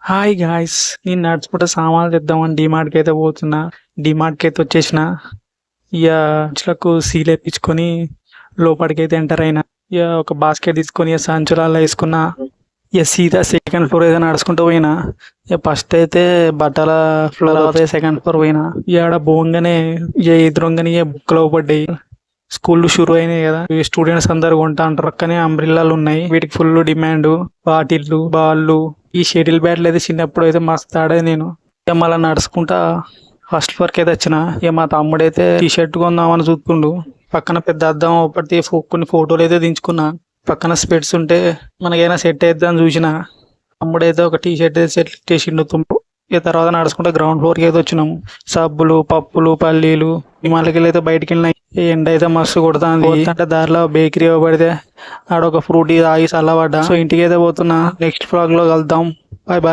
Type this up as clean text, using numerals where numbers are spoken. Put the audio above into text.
Hi guys, నేను నడుచుకుంటూ సామాన్లు తెద్దామని డిమార్ట్కి అయితే పోతున్నా. డిమార్ట్కి అయితే వచ్చేసిన. ఇక సంచులకు సీల్ వేయించుకొని లోపలికి అయితే ఎంటర్ అయినా. ఇక ఒక బాస్కెట్ తీసుకొని ఇక సంచులలో వేసుకున్నా. ఇక సీదా సెకండ్ ఫ్లోర్ అయితే నడుచుకుంటూ పోయినా. ఇక ఫస్ట్ అయితే బట్టల ఫ్లోర్ అయితే సెకండ్ ఫ్లోర్ పోయినా. ఇక ఆడ పోగానే ఇక ఎదురుగానే ఇక బుక్లు పడ్డాయి. స్కూళ్ళు షురు అయినాయి కదా, ఈ స్టూడెంట్స్ అందరు కొంటా అంటారు. కానీ అంబ్రిల్లాలు ఉన్నాయి, వీటికి ఫుల్ డిమాండ్. బాటిల్లు, బాళ్ళు, ఈ షటిల్ బ్యాట్లు అయితే చిన్నప్పుడు అయితే మస్తు ఆడేది నేను. ఇక మళ్ళీ నడుచుకుంటా ఫస్ట్ ఫ్లోర్కి అయితే వచ్చిన. ఇక మా తమ్ముడు అయితే టీ షర్ట్ కొందామని చూస్తుండు. పక్కన పెద్ద అద్దం ఒకటి కొన్ని ఫోటోలు అయితే దించుకున్నా. పక్కన స్పెట్స్ ఉంటే మనకైనా సెట్ అవుతుందని చూసిన. తమ్ముడైతే ఒక టీ షర్ట్ అయితే సెట్ చేసిండు. ఇక తర్వాత నడుచుకుంటే గ్రౌండ్ ఫ్లోర్కి అయితే వచ్చినాము. సబ్బులు, పప్పులు, పల్లీలు మళ్ళీ అయితే బయటికి వెళ్ళినాయి. ఎండ అయితే మస్తు కొడుతుంది. అంటే దారిలో బేకరీ పడితే ఆడ ఒక ఫ్రూటీ తాగి చల్లబడ్డా. సో ఇంటికి అయితే పోతున్నా. నెక్స్ట్ వ్లాగ్ లో కలుద్దాం. Bye bye.